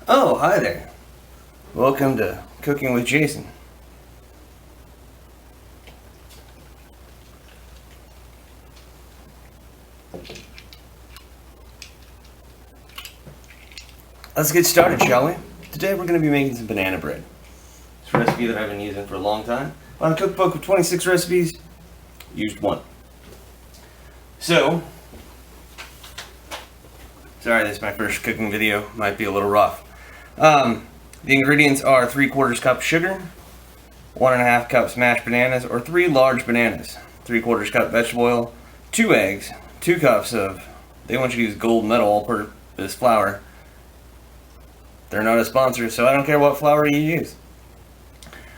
Oh, hi there. Welcome to Cooking with Jason. Let's get started, shall we? Today we're going to be making some banana bread. It's a recipe that I've been using for a long time. On a cookbook of 26 recipes, used one. So, sorry, this is my first cooking video. Might be a little rough. The ingredients are 3/4 cup sugar, 1.5 cups mashed bananas, or 3 large bananas, 3/4 cup vegetable oil, 2 eggs, 2 cups of, they want you to use gold medal all-purpose flour. They're not a sponsor, so I don't care what flour you use.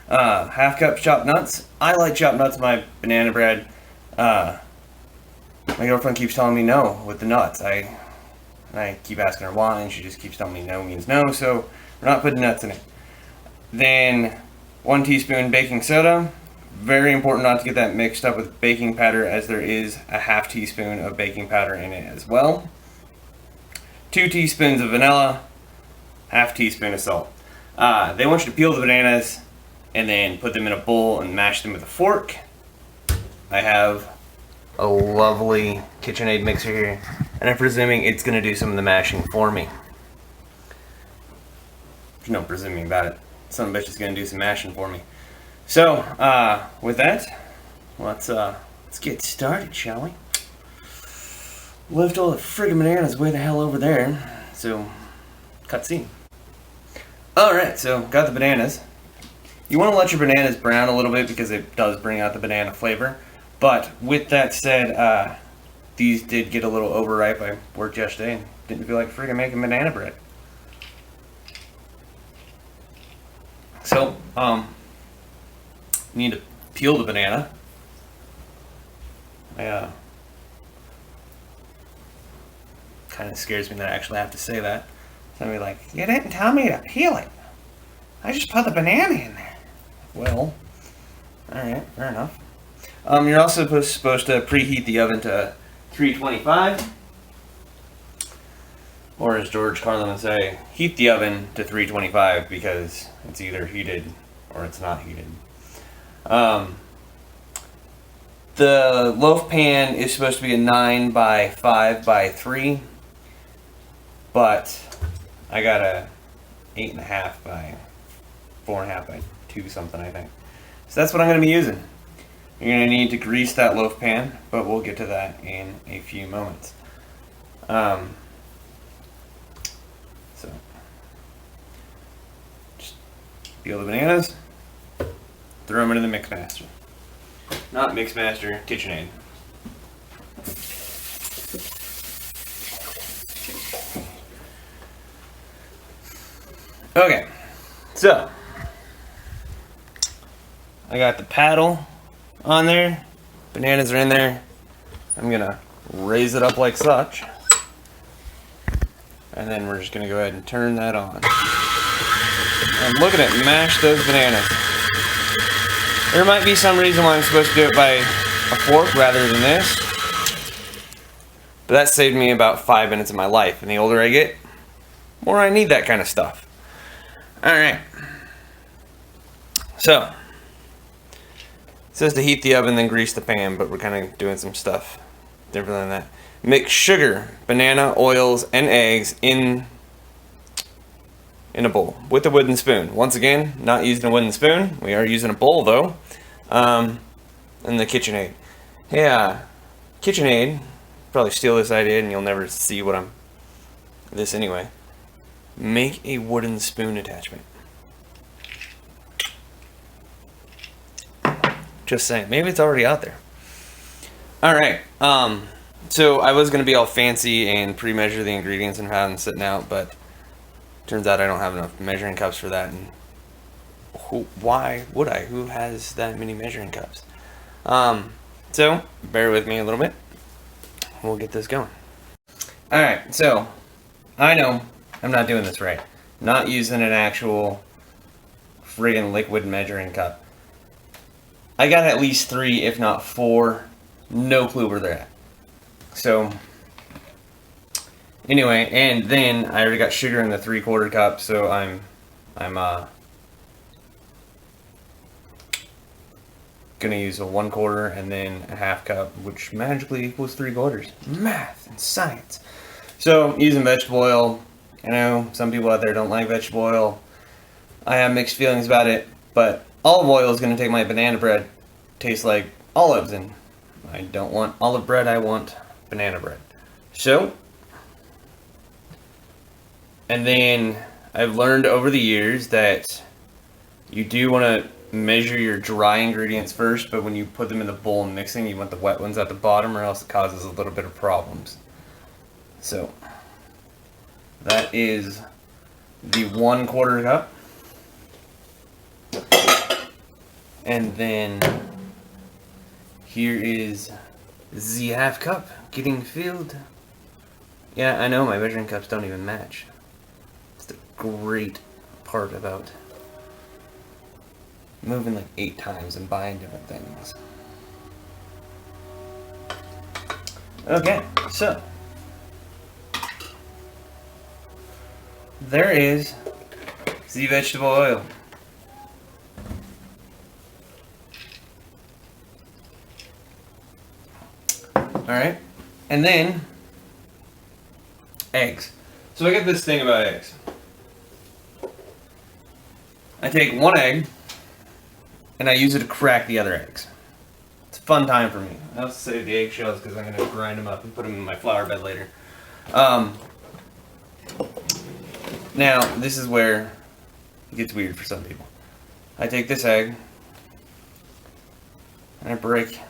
1/2 cup chopped nuts. I like chopped nuts in my banana bread. My girlfriend keeps telling me no with the nuts. I keep asking her why, and she just keeps telling me no means no, so we're not putting nuts in it. Then 1 teaspoon baking soda. Very important not to get that mixed up with baking powder, as there is a 1/2 teaspoon of baking powder in it as well. 2 teaspoons of vanilla, 1/2 teaspoon of salt. They want you to peel the bananas and then put them in a bowl and mash them with a fork. I have a lovely KitchenAid mixer here, and I'm presuming it's going to do some of the mashing for me. There's no presuming about it. Some bitch is going to do some mashing for me. So, with that, let's get started, shall we? Lift all the friggin' bananas way the hell over there. So, cutscene. Alright, so got the bananas. You want to let your bananas brown a little bit because it does bring out the banana flavor. But with that said, these did get a little overripe. I worked yesterday and didn't feel like friggin' making banana bread. So, need to peel the banana. Kind of scares me that I actually have to say that. Somebody like, you didn't tell me to peel it. I just put the banana in there. Well, alright, fair enough. You're also supposed to preheat the oven to 325. Or as George Carlin would say, heat the oven to 325 because it's either heated or it's not heated. The loaf pan is supposed to be a 9 by 5 by 3, but I got a 8.5 by 4.5 by 2 something, I think. So that's what I'm going to be using. You're going to need to grease that loaf pan, but we'll get to that in a few moments. So, just peel the bananas, throw them into the Mixmaster. Not Mixmaster, KitchenAid. Okay, so I got the paddle on there, bananas are in there. I'm gonna raise it up like such, and then we're just gonna go ahead and turn that on. And look at it, mash those bananas. There might be some reason why I'm supposed to do it by a fork rather than this, but that saved me about 5 minutes of my life, and the older I get, the more I need that kind of stuff. Alright, so it says to heat the oven then grease the pan, but we're kind of doing some stuff different than that. Mix sugar, banana, oils, and eggs in a bowl with a wooden spoon. Once again, not using a wooden spoon. We are using a bowl though. And the KitchenAid. Yeah, KitchenAid. Probably steal this idea and you'll never see what I'm. This anyway. Make a wooden spoon attachment. Just saying. Maybe it's already out there. Alright. So I was going to be all fancy and pre-measure the ingredients and have them sitting out, but turns out I don't have enough measuring cups for that. And why would I? Who has that many measuring cups? So bear with me a little bit. We'll get this going. Alright, so I know I'm not doing this right. Not using an actual friggin' liquid measuring cup. I got at least 3, if not 4. No clue where they're at. So Anyway, and then I already got sugar in the 3/4 cup, so I'm gonna use a 1/4 and then a 1/2 cup, which magically equals 3/4. Math and science. So using vegetable oil. I know some people out there don't like vegetable oil. I have mixed feelings about it, but olive oil is gonna take my banana bread taste like olives, and I don't want olive bread, I want banana bread. So, and then I've learned over the years that you do want to measure your dry ingredients first, but when you put them in the bowl and mixing, you want the wet ones at the bottom, or else it causes a little bit of problems. So, that is the 1/4 cup. And then here is the 1/2 cup getting filled. Yeah, I know my measuring cups don't even match. It's the great part about moving like 8 times and buying different things. Okay, so there is the vegetable oil. Alright, and then eggs. So I get this thing about eggs. I take one egg and I use it to crack the other eggs. It's a fun time for me. I also save the eggshells because I'm going to grind them up and put them in my flour bed later. Now, this is where it gets weird for some people. I take this egg and I break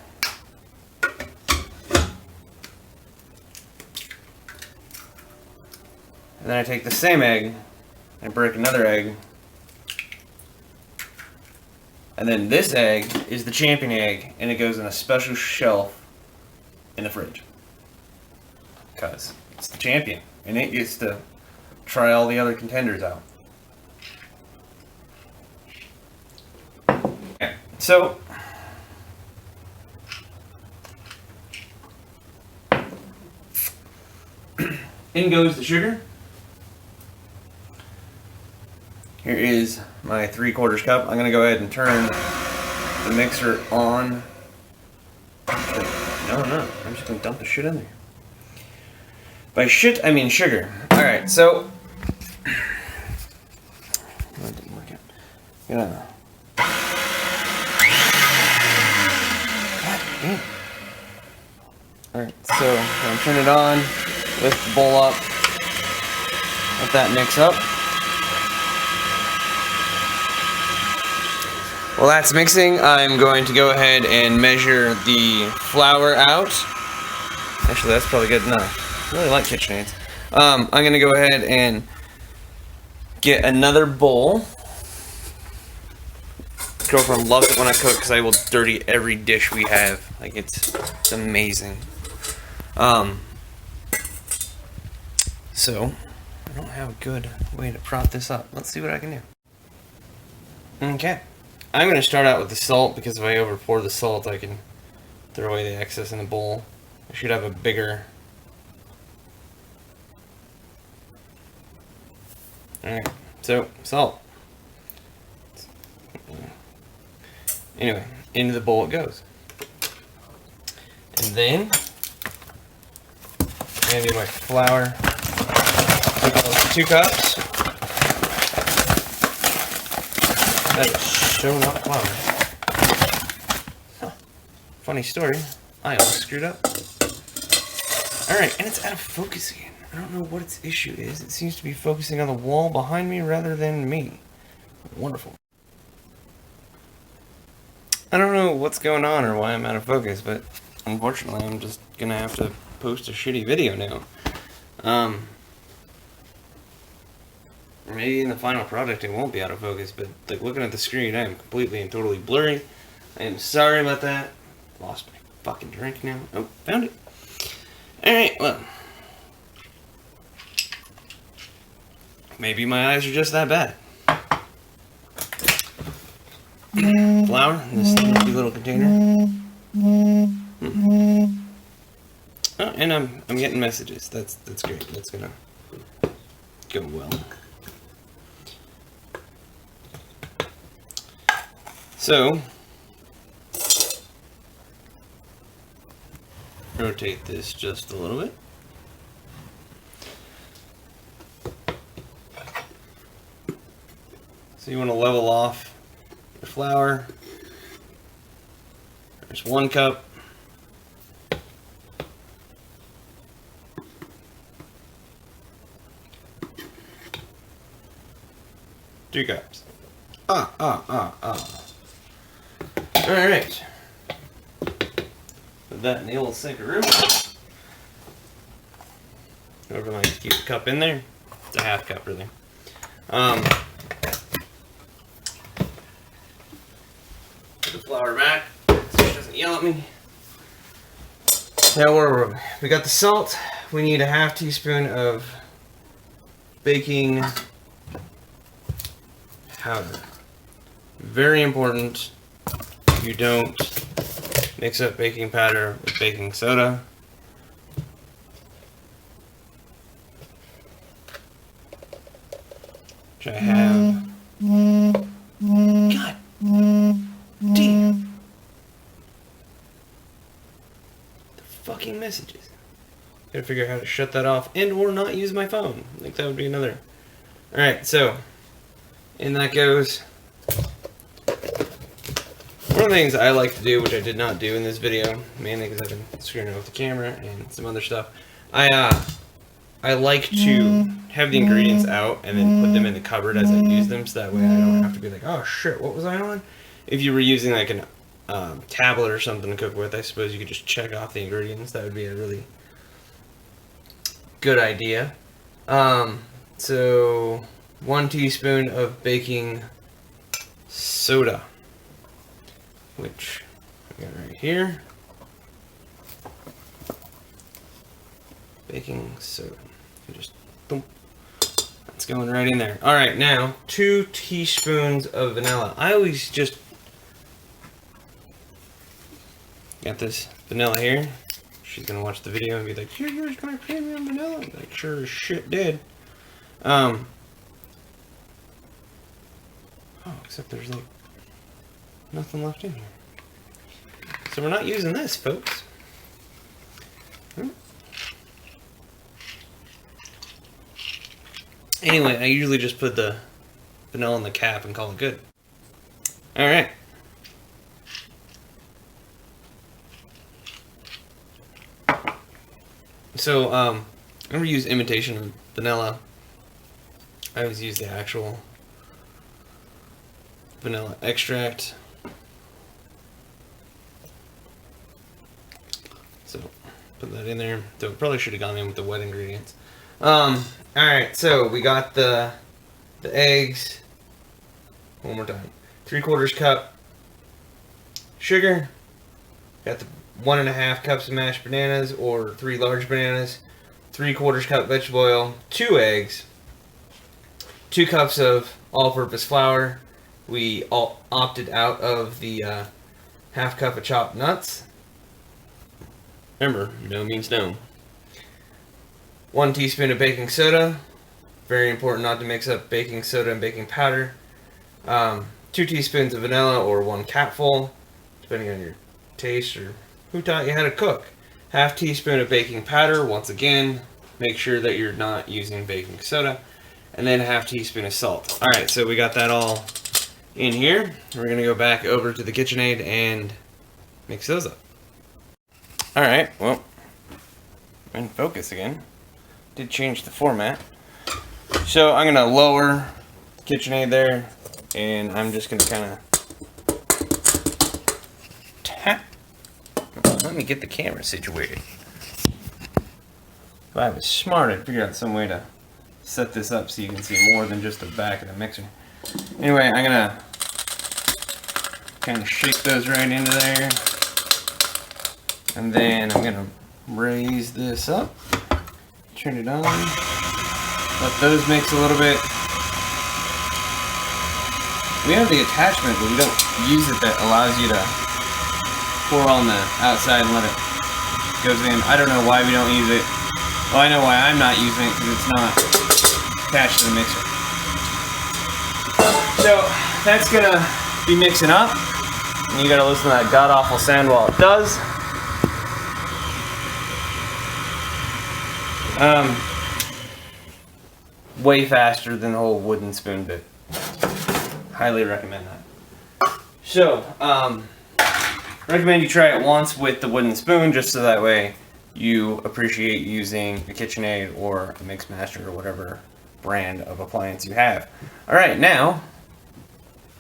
and then I take the same egg and break another egg. And then this egg is the champion egg, and it goes in a special shelf in the fridge. Because it's the champion, and it gets to try all the other contenders out. Okay, so in goes the sugar. Here is my 3/4 cup. I'm going to go ahead and turn the mixer on. No, I'm just going to dump the shit in there. By shit, I mean sugar. Alright, so that didn't work out. Yeah. Alright, so I'm going to turn it on, lift the bowl up, let that mix up. While that's mixing, I'm going to go ahead and measure the flour out. Actually, that's probably good enough. I really like KitchenAids. I'm going to go ahead and get another bowl. Girlfriend loves it when I cook because I will dirty every dish we have. Like, it's amazing. So, I don't have a good way to prop this up. Let's see what I can do. Okay. I'm going to start out with the salt, because if I over pour the salt, I can throw away the excess in the bowl. I should have a bigger... Alright, so, salt. Anyway, into the bowl it goes. And then, I'm going to do my flour. 2 cups. That is so not flour. Huh. Funny story. I almost screwed up. Alright, and it's out of focus again. I don't know what its issue is. It seems to be focusing on the wall behind me rather than me. Wonderful. I don't know what's going on or why I'm out of focus, but unfortunately I'm just gonna have to post a shitty video now. Or maybe in the final product it won't be out of focus, but like looking at the screen, I am completely and totally blurry. I am sorry about that. Lost my fucking drink now. Oh, found it. Alright, well. Maybe my eyes are just that bad. Flour in this empty little container. Oh, and I'm getting messages. That's great. That's gonna go well. So rotate this just a little bit. So you want to level off your flour. There's 1 cup. Two cups. Alright. Put that in the old sinkaroo. Whoever likes to keep the cup in there. It's a half cup, really. Put the flour back so it doesn't yell at me. Now we got the salt. We need a half teaspoon of baking powder. Very important. You don't mix up baking powder with baking soda. Which I have. God damn. The fucking messages. Gotta figure out how to shut that off and or not use my phone. Like that would be another. Alright, so in that goes. One of the things I like to do, which I did not do in this video, mainly because I've been screwing around with the camera and some other stuff, I like to have the ingredients out and then put them in the cupboard as I use them, so that way I don't have to be like, oh shit, what was I on? If you were using like an tablet or something to cook with, I suppose you could just check off the ingredients. That would be a really good idea. So 1 teaspoon of baking soda, which I got right here. Baking soda. Just boom. That's going right in there. Alright, now 2 teaspoons of vanilla. I always just got this vanilla here. She's gonna watch the video and be like, "You used my premium vanilla." I'm like, sure as shit did. Oh, except there's like nothing left in here. So we're not using this, folks. Anyway, I usually just put the vanilla in the cap and call it good. Alright. So, I never use imitation vanilla. I always use the actual vanilla extract. So, put that in there. So, probably should have gone in with the wet ingredients. Alright, so we got the eggs. One more time. 3/4 cup sugar. Got the 1.5 cups of mashed bananas, or 3 large bananas. 3/4 cup vegetable oil. 2 eggs. 2 cups of all-purpose flour. We all opted out of the half cup of chopped nuts. Remember, no means no. 1 teaspoon of baking soda. Very important not to mix up baking soda and baking powder. 2 teaspoons of vanilla, or 1 capful, depending on your taste or who taught you how to cook. Half teaspoon of baking powder. Once again, make sure that you're not using baking soda. And then a half teaspoon of salt. Alright, so we got that all in here. We're going to go back over to the KitchenAid and mix those up. Alright, well, we're in focus again. Did change the format. So I'm going to lower KitchenAid there, and I'm just going to kind of tap. Let me get the camera situated. If I was smart, I'd figure out some way to set this up so you can see more than just the back of the mixer. Anyway, I'm going to kind of shake those right into there. And then I'm going to raise this up. Turn it on. Let those mix a little bit. We have the attachment, but we don't use it, that allows you to pour on the outside and let it goes in. I don't know why we don't use it. Well, I know why I'm not using it, because it's not attached to the mixer. So that's gonna be mixing up. And you gotta listen to that god-awful sound while it does. Way faster than the whole wooden spoon bit. Highly recommend that. So, recommend you try it once with the wooden spoon, just so that way you appreciate using a KitchenAid or a Mixmaster or whatever brand of appliance you have. Alright, now,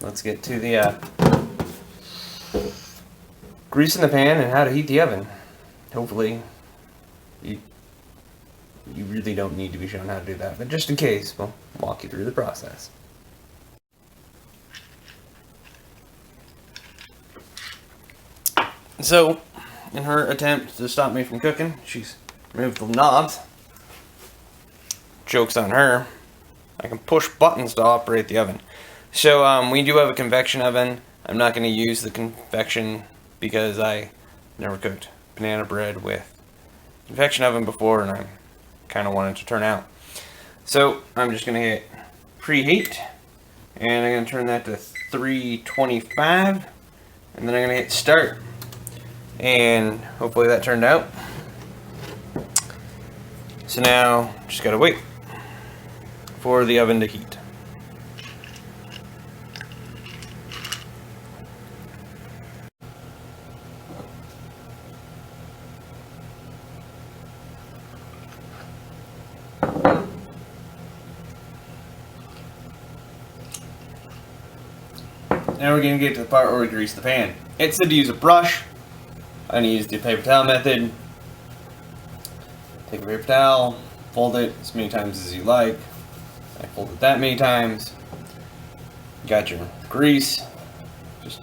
let's get to the grease in the pan and how to heat the oven. Hopefully, you really don't need to be shown how to do that, but just in case, we'll walk you through the process. So, in her attempt to stop me from cooking, she's removed the knobs. Joke's on her. I can push buttons to operate the oven. So, we do have a convection oven. I'm not going to use the convection because I never cooked banana bread with convection oven before, and I kind of wanted to turn out. So I'm just going to hit preheat, and I'm going to turn that to 325, and then I'm going to hit start, and hopefully that turned out. So now just got to wait for the oven to heat. Now we're going to get to the part where we grease the pan. It said to use a brush. I'm going to use the paper towel method. Take a paper towel, fold it as many times as you like. I fold it that many times. Got your grease. Just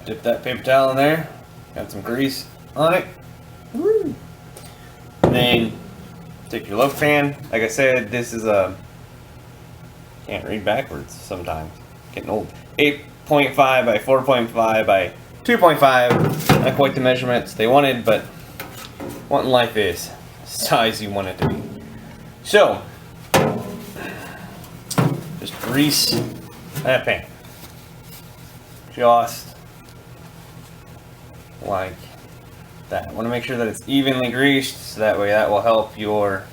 dip that paper towel in there. Got some grease on it. Woo! And then take your loaf pan. Like I said, this is a... Can't read backwards sometimes. Getting old. 8.5 by 4.5 by 2.5. Not quite the measurements they wanted, but what in life is the size you want it to be. So, just grease that pan. Just like that. I want to make sure that it's evenly greased, so that way that will help your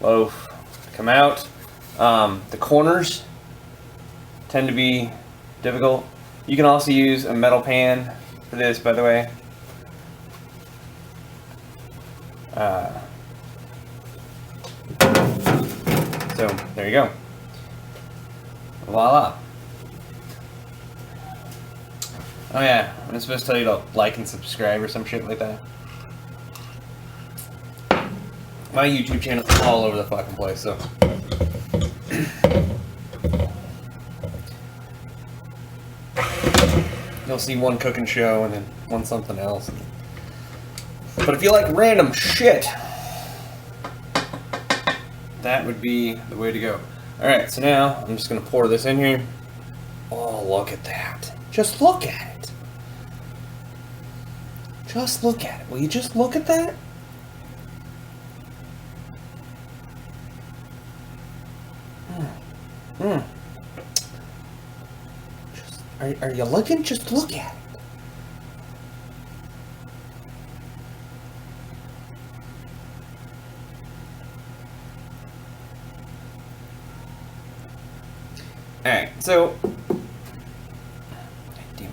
loaf come out. The corners tend to be difficult. You can also use a metal pan for this, by the way. So there you go. Voila. Oh yeah, I'm supposed to tell you to like and subscribe or some shit like that. My YouTube channel is all over the fucking place, so. You'll see one cooking show and then one something else. But if you like random shit, that would be the way to go. Alright, so now I'm just going to pour this in here. Oh, look at that. Just look at it. Just look at it. Will you just look at that? Are you looking? Just look at it. Alright, so to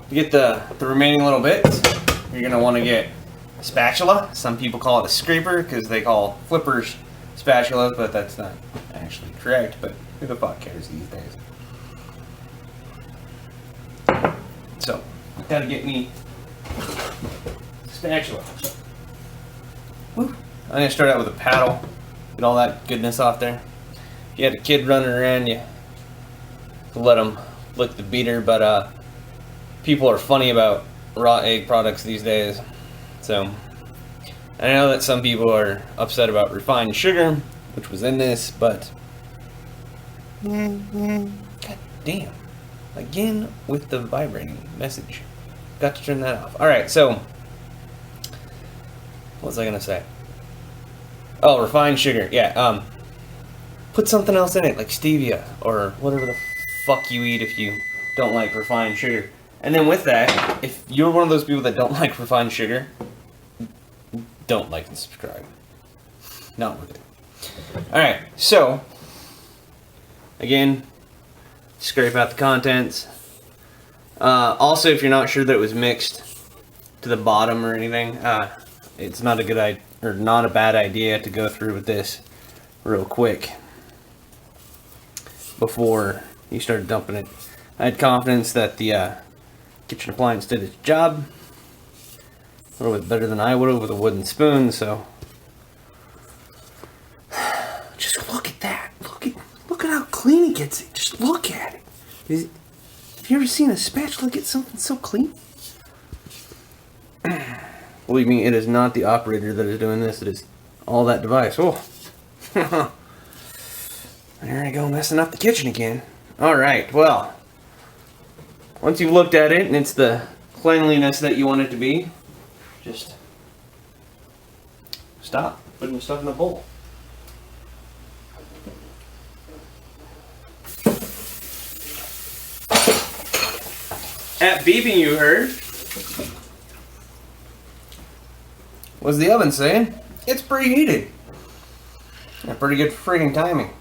get the remaining little bits, you're going to want to get a spatula. Some people call it a scraper because they call flippers spatulas, but that's not actually correct. But who the fuck cares these days? So, gotta get me a spatula. Woo. I'm gonna start out with a paddle. Get all that goodness off there. If you had a kid running around, you let them lick the beater, but people are funny about raw egg products these days. So, I know that some people are upset about refined sugar, which was in this, but god damn. Again with the vibrating message. Got to turn that off. Alright, so What was I gonna say? Oh, refined sugar. Yeah. Put something else in it, like stevia or whatever the fuck you eat if you don't like refined sugar. And then with that, if you're one of those people that don't like refined sugar, don't like and subscribe. Not worth it. Alright, so, again, scrape out the contents. Also, if you're not sure that it was mixed to the bottom or anything, it's not a good idea, or not a bad idea to go through with this real quick before you start dumping it. I had confidence that the kitchen appliance did its job a little bit better than I would have with a wooden spoon, so just look at that. Look at how clean it gets it. Just look at it. Have you ever seen a spatula get something so clean? Believe me, it is not the operator that is doing this. It is all that device. Oh. There I go, messing up the kitchen again. Alright, well, once you've looked at it and it's the cleanliness that you want it to be, just stop putting the stuff in the bowl. That beeping you heard was the oven saying it's preheated. Yeah, pretty good friggin' timing.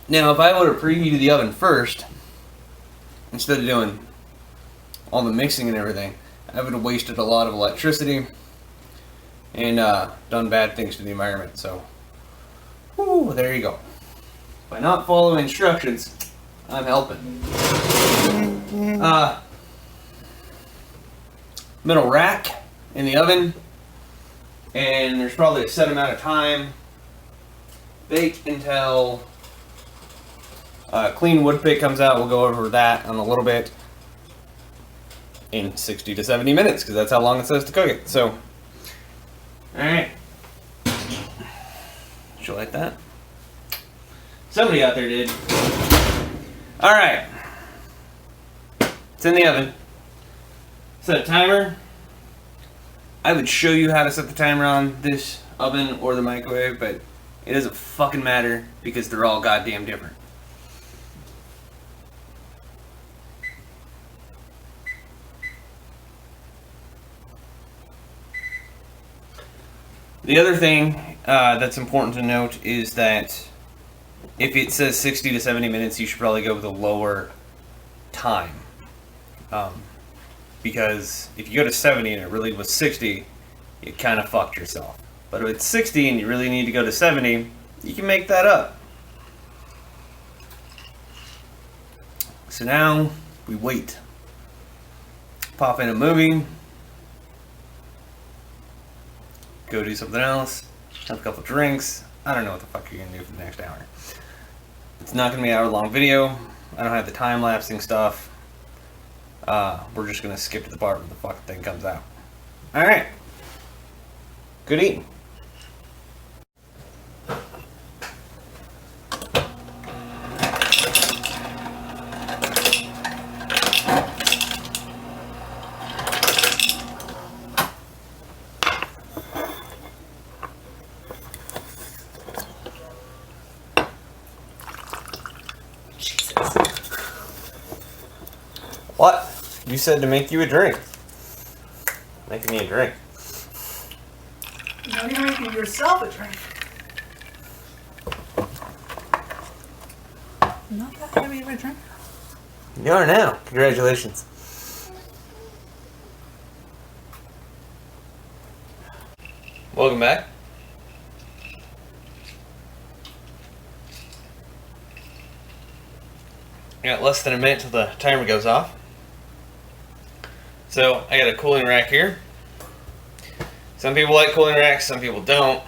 Now, if I would have preheated the oven first, instead of doing all the mixing and everything, I would have wasted a lot of electricity and done bad things to the environment. So, whoo, there you go. By not following instructions, I'm helping. Middle rack in the oven, and there's probably a set amount of time. Bake until clean wood pick comes out. We'll go over that in a little bit. In 60 to 70 minutes, because that's how long it says to cook it. So, alright. Did you like that? Somebody out there did. Alright. It's in the oven. Set a timer. I would show you how to set the timer on this oven or the microwave, but it doesn't fucking matter because they're all goddamn different. The other thing that's important to note is that if it says 60 to 70 minutes, you should probably go with a lower time. Because if you go to 70 and it really was 60, you kind of fucked yourself. But if it's 60 and you really need to go to 70, you can make that up. So now we wait. Pop in a movie. Go do something else. Have a couple drinks. I don't know what the fuck you're gonna do for the next hour. It's not gonna be an hour-long video. I don't have the time-lapsing stuff. We're just gonna skip to the part where the fucking thing comes out. Alright. Good eating. What? You said to make you a drink. Making me a drink. Now you're making yourself a drink. Not that heavy of a drink. You are now. Congratulations. Welcome back. Got less than a minute till the timer goes off. So I got a cooling rack here. Some people like cooling racks, some people don't.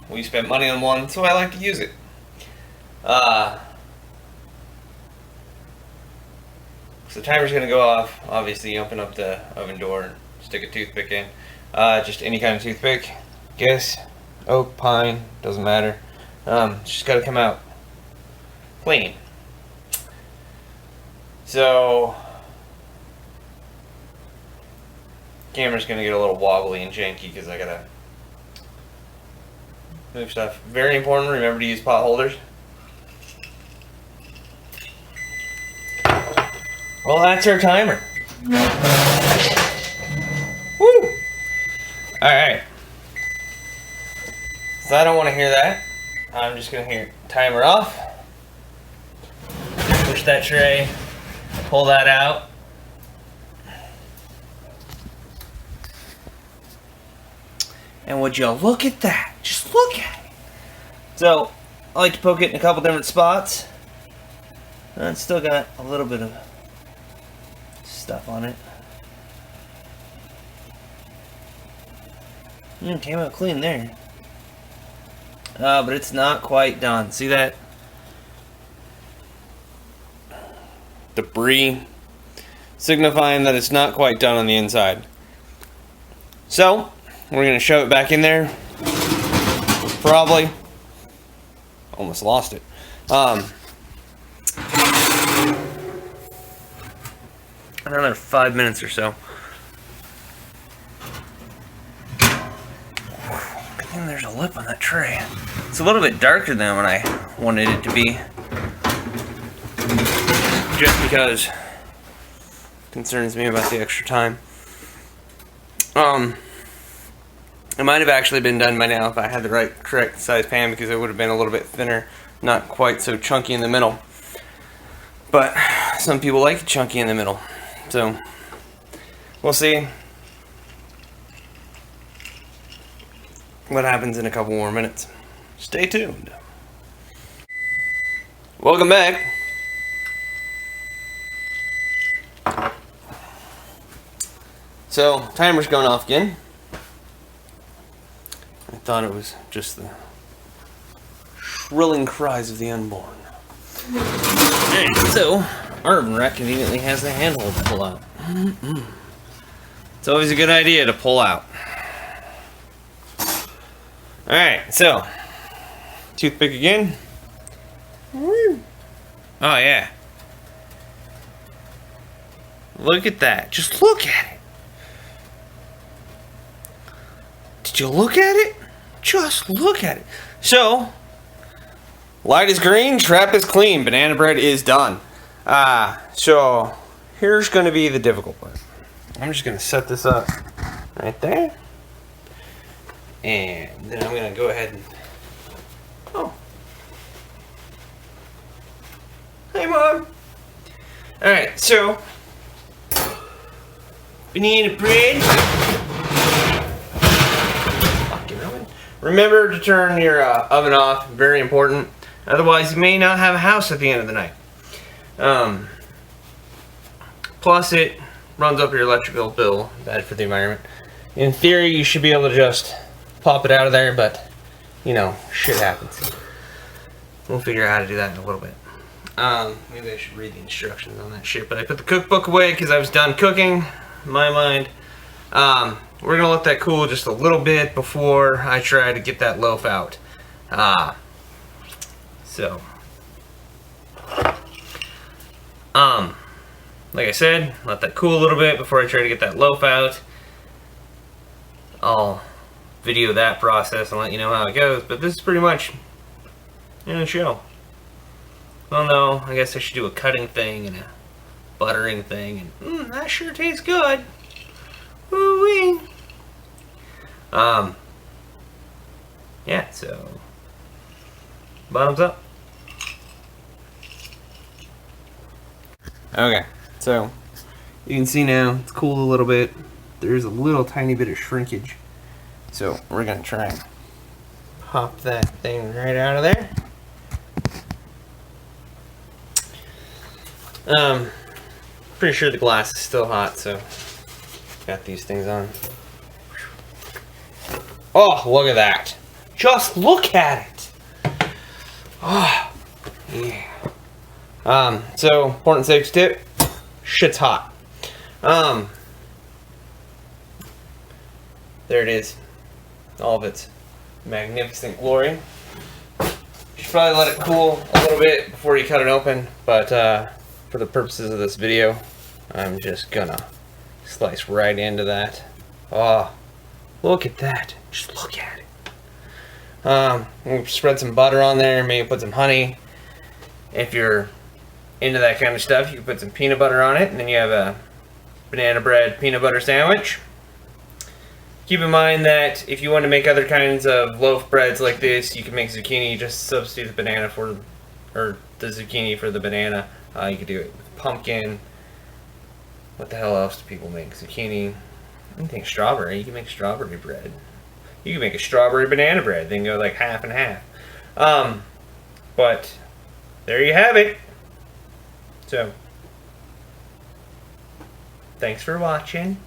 We spent money on one, so I like to use it. So the timer's gonna go off. Obviously, you open up the oven door and stick a toothpick in. Just any kind of toothpick. Guess oak, pine, doesn't matter. It's just gotta come out clean. So camera's gonna get a little wobbly and janky because I gotta move stuff. Very important, remember to use pot holders. Well, that's our timer. Woo! Alright. So I don't want to hear that. I'm just gonna hear timer off. Push that tray, pull that out. And would you look at that? Just look at it. So, I like to poke it in a couple different spots. And it's still got a little bit of stuff on it. Came out clean there. But it's not quite done. See that? Debris. Signifying that it's not quite done on the inside. So, we're going to shove it back in there. Probably. Almost lost it. Another 5 minutes or so. And there's a lip on that tray. It's a little bit darker than what I wanted it to be. Just because it concerns me about the extra time. It might have actually been done by now if I had the correct size pan, because it would have been a little bit thinner, not quite so chunky in the middle. But some people like it chunky in the middle. So, we'll see what happens in a couple more minutes. Stay tuned. Welcome back. So, timer's going off again. I thought it was just the shrilling cries of the unborn. Alright, so, our oven rack conveniently has the handle to pull out. It's always a good idea to pull out. Alright, so, toothpick again. Oh yeah. Look at that. Just look at it. Did you look at it? Just look at it. So, light is green, trap is clean, banana bread is done. So, here's going to be the difficult part. I'm just going to set this up right there. And then I'm going to go ahead and... Oh. Hey, Mom. Alright, so... banana bread. Fucking oven. Remember to turn your oven off. Very important. Otherwise, you may not have a house at the end of the night. Plus, it runs up your electrical bill. Bad for the environment. In theory, you should be able to just pop it out of there, but, you know, shit happens. We'll figure out how to do that in a little bit. Maybe I should read the instructions on that shit, but I put the cookbook away because I was done cooking, in my mind. We're gonna let that cool just a little bit before I try to get that loaf out. So, like I said, let that cool a little bit before I try to get that loaf out. I'll video that process and let you know how it goes, but this is pretty much in a show. Well, no, I guess I should do a cutting thing and a buttering thing, and that sure tastes good. Woo-wee. Yeah, so bottoms up. Okay, so you can see now it's cooled a little bit. There's a little tiny bit of shrinkage. So we're gonna try and pop that thing right out of there. Pretty sure the glass is still hot, so got these things on. Oh, look at that. Just look at it. Oh, yeah. So, important safety tip. Shit's hot. There it is. All of its magnificent glory. You should probably let it cool a little bit before you cut it open, but for the purposes of this video, I'm just gonna slice right into that Oh, look at that. Just look at it. We'll spread some butter on there, maybe put some honey. If you're into that kind of stuff, you can put some peanut butter on it, and then you have a banana bread peanut butter sandwich. Keep in mind that if you want to make other kinds of loaf breads like this, you can make zucchini. Just substitute the banana or the zucchini for the banana. You could do it with pumpkin. What the hell else do people make? Zucchini. I think strawberry. You can make strawberry bread. You can make a strawberry banana bread. Then go like half and half. But there you have it. So, thanks for watching.